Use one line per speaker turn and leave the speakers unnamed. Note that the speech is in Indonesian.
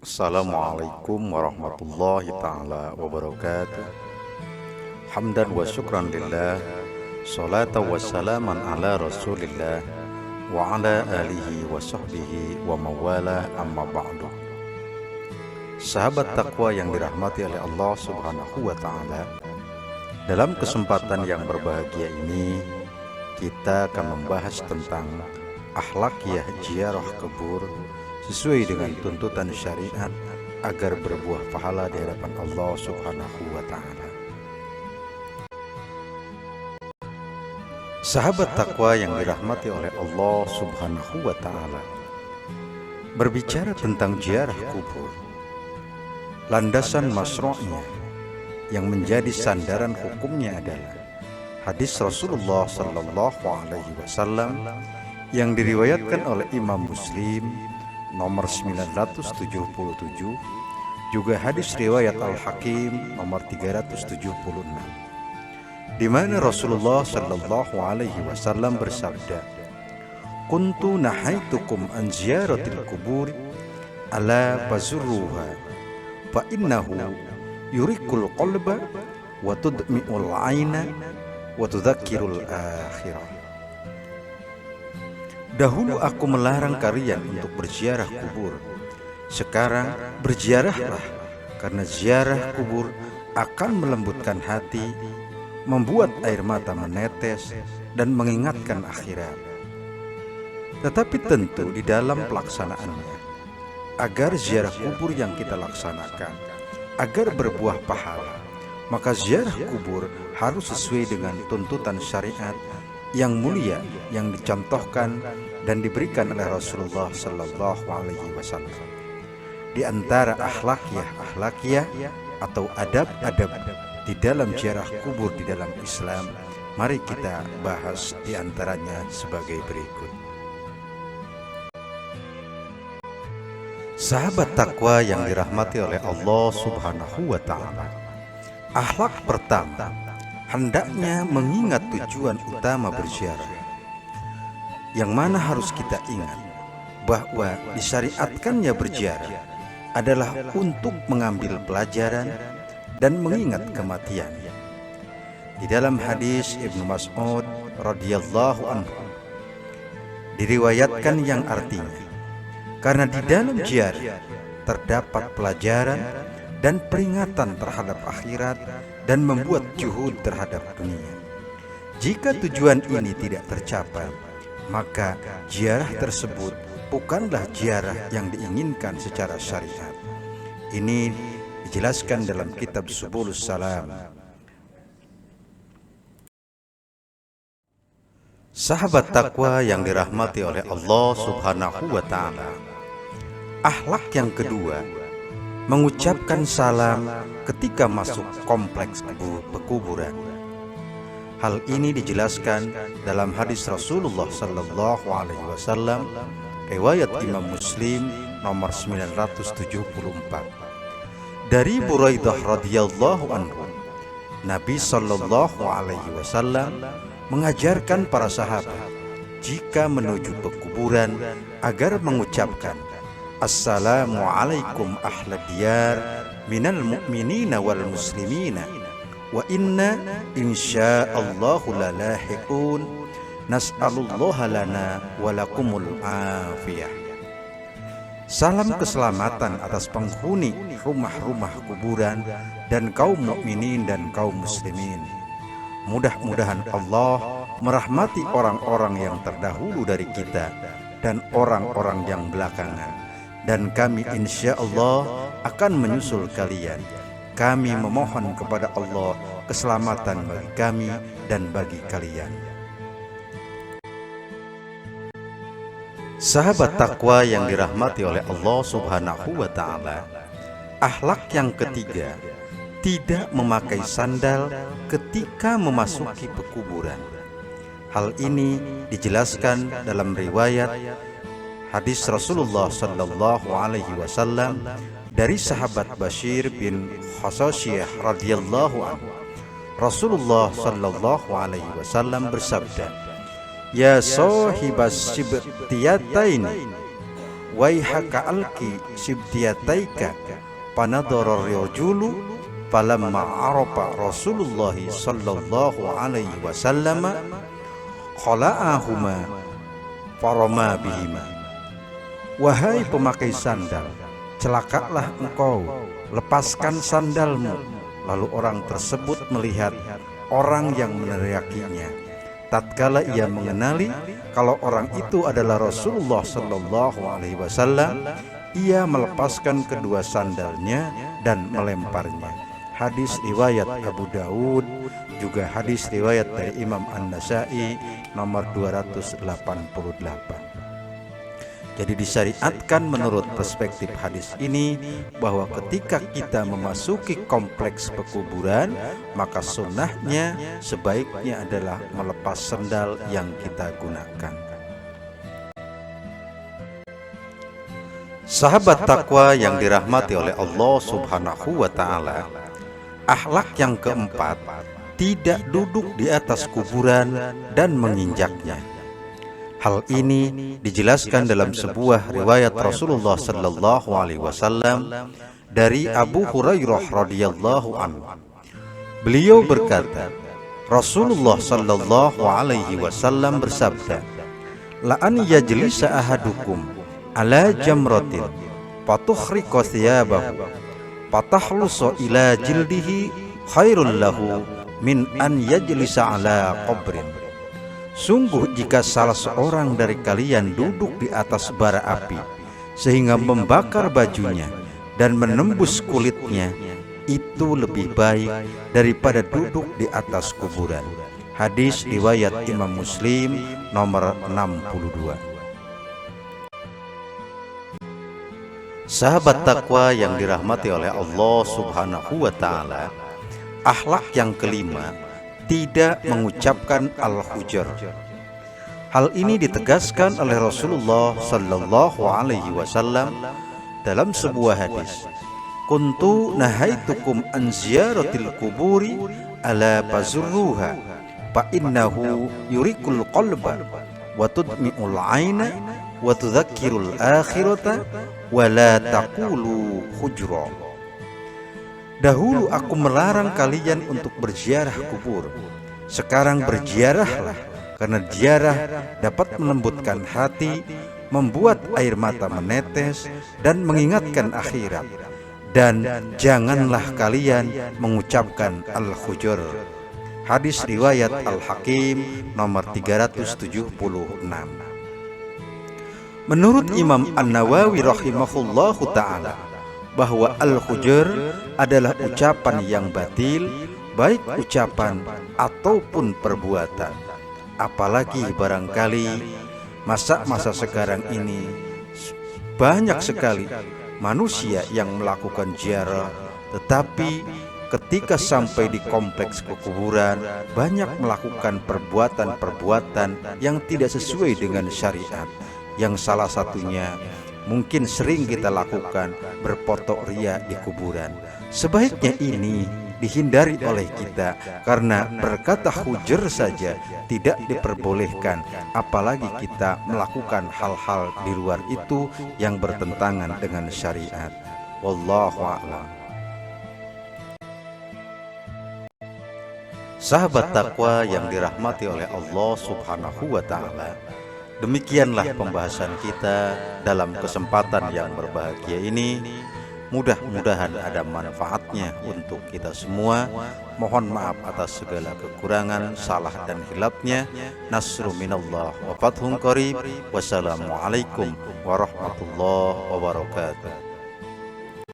Assalamualaikum warahmatullahi ta'ala wabarakatuh. Hamdan wa syukran lillah, salatan wa salaman ala rasulillah, wa ala alihi wa sahbihi wa mawalah, amma ba'du. Sahabat takwa yang dirahmati oleh Allah subhanahu wa ta'ala, dalam kesempatan yang berbahagia ini kita akan membahas tentang akhlakiyah ziarah kubur sesuai dengan tuntutan syariat agar berbuah pahala di hadapan Allah subhanahu wa ta'ala. Sahabat takwa yang dirahmati oleh Allah subhanahu wa ta'ala, berbicara tentang ziarah kubur, landasan masyru'nya yang menjadi sandaran hukumnya adalah hadis Rasulullah sallallahu alaihi wasallam yang diriwayatkan oleh Imam Muslim nomor 977, juga hadis riwayat Al-Hakim nomor 376, di mana Rasulullah sallallahu alaihi wasallam bersabda, "Kuntu nahaitukum an ziyaratil kubur ala fazurruha fa innahu yurikul qalba wa tudmi'ul aina wa tudzakkirul akhirah." Dahulu aku melarang kalian untuk berziarah kubur. Sekarang berziarahlah, karena ziarah kubur akan melembutkan hati, membuat air mata menetes, dan mengingatkan akhirat. Tetapi tentu di dalam pelaksanaannya, agar ziarah kubur yang kita laksanakan agar berbuah pahala, maka ziarah kubur harus sesuai dengan tuntutan syariat yang mulia yang dicontohkan dan diberikan oleh Rasulullah sallallahu alaihi wasallam. Di antara akhlakiyah atau adab-adab di dalam ziarah kubur di dalam Islam, mari kita bahas di antaranya sebagai berikut. Sahabat takwa yang dirahmati oleh Allah subhanahu wa ta'ala, akhlak pertama hendaknya mengingat tujuan utama berziarah, yang mana harus kita ingat bahwa disyariatkannya berziarah adalah untuk mengambil pelajaran dan mengingat kematian. Di dalam hadis Ibnu Mas'ud radhiyallahu anhu diriwayatkan yang artinya, karena di dalam ziarah terdapat pelajaran dan peringatan terhadap akhirat dan membuat juhud terhadap dunia. Jika tujuan ini tidak tercapai, maka ziarah tersebut bukanlah ziarah yang diinginkan secara syariat. Ini dijelaskan dalam kitab Subulus Salam. Sahabat takwa yang dirahmati oleh Allah subhanahu wa ta'ala, akhlak yang kedua mengucapkan salam ketika masuk kompleks pekuburan. Hal ini dijelaskan dalam hadis Rasulullah sallallahu alaihi wasallam riwayat Imam Muslim nomor 974, dari Buraidah radhiyallahu anhu, Nabi sallallahu alaihi wasallam mengajarkan para sahabat jika menuju pekuburan agar mengucapkan, "Assalamualaikum ahlad diyar minal mu'minina wal muslimina wa inna insyaallahu lalahiqun nas'alullaha lana walakumul afiyah." Salam keselamatan atas penghuni rumah-rumah kuburan dan kaum mukminin dan kaum muslimin. Mudah-mudahan Allah merahmati orang-orang yang terdahulu dari kita dan orang-orang yang belakangan, dan kami insya Allah akan menyusul kalian. Kami memohon kepada Allah keselamatan bagi kami dan bagi kalian. Sahabat takwa yang dirahmati oleh Allah subhanahu wa ta'ala, akhlak yang ketiga, tidak memakai sandal ketika memasuki pekuburan. Hal ini dijelaskan dalam riwayat hadis Rasulullah sallallahu alaihi wasallam dari sahabat Bashir bin Khasasiyah radhiyallahu anhu. Rasulullah sallallahu alaihi wasallam bersabda, "Ya sahibas sibtiyataini waihaka alki sibtiyataika panadara rajulu falamma arafa Rasulullah sallallahu alaihi wasallam khala'ahuma farama bihima. Wahai pemakai sandal, celakalah engkau, lepaskan sandalmu. Lalu orang tersebut melihat orang yang meneriakinya. Tatkala ia mengenali kalau orang itu adalah Rasulullah sallallahu alaihi wasallam, ia melepaskan kedua sandalnya dan melemparnya. Hadis riwayat Abu Daud, juga hadis riwayat dari Imam An-Nasa'i nomor 288. Jadi disyariatkan menurut perspektif hadis ini bahwa ketika kita memasuki kompleks pekuburan, maka sunnahnya sebaiknya adalah melepas sandal yang kita gunakan. Sahabat takwa yang dirahmati oleh Allah Subhanahu wa ta'ala, akhlak yang keempat, tidak duduk di atas kuburan dan menginjaknya. Hal ini dijelaskan dalam sebuah riwayat Rasulullah sallallahu alaihi wasallam dari Abu Hurairah radhiyallahu anhu. Beliau berkata, Rasulullah sallallahu alaihi wasallam bersabda, "La an yajlisa ahadukum ala jamratin fatukhriqa thiyabahu fatahlusa ila jildihi khairul lahu min an yajlisa ala qabrin." Sungguh jika salah seorang dari kalian duduk di atas bara api sehingga membakar bajunya dan menembus kulitnya, itu lebih baik daripada duduk di atas kuburan. Hadis riwayat Imam Muslim nomor 62. Sahabat takwa yang dirahmati oleh Allah Subhanahu wa ta'ala, akhlak yang kelima, tidak mengucapkan al-hujr. Hal ini ditegaskan oleh Rasulullah sallallahu alaihi wasallam dalam sebuah hadis. Kuntu nahaitukum an ziyaratil kuburi ala fazurruha fa innahu yurikul qalba wa tudmi'ul aina wa tudzakkirul akhirata wa la taqulu hujra. Dahulu aku melarang kalian untuk berziarah kubur. Sekarang berziarahlah, karena ziarah dapat melembutkan hati, membuat air mata menetes, dan mengingatkan akhirat. Dan janganlah kalian mengucapkan al-hujur. Hadis riwayat Al-Hakim nomor 376. Menurut Imam An-Nawawi rahimahullahu ta'ala, bahwa al-hujur adalah ucapan yang batil, baik ucapan ataupun perbuatan. Apalagi barangkali masa sekarang ini banyak sekali manusia yang melakukan ziarah, tetapi ketika sampai di kompleks pekuburan banyak melakukan perbuatan-perbuatan yang tidak sesuai dengan syariat. Yang salah satunya mungkin sering kita lakukan, berfoto ria di kuburan. Sebaiknya ini dihindari oleh kita, karena berkata hujur saja tidak diperbolehkan, apalagi kita melakukan hal-hal di luar itu yang bertentangan dengan syariat. Wallahu a'lam. Sahabat takwa yang dirahmati oleh Allah Subhanahu wa ta'ala, demikianlah pembahasan kita dalam kesempatan yang berbahagia ini. Mudah-mudahan ada manfaatnya untuk kita semua. Mohon maaf atas segala kekurangan, salah dan hilafnya. Nasru minallah wa fathun qarib. Wassalamualaikum warahmatullahi wabarakatuh.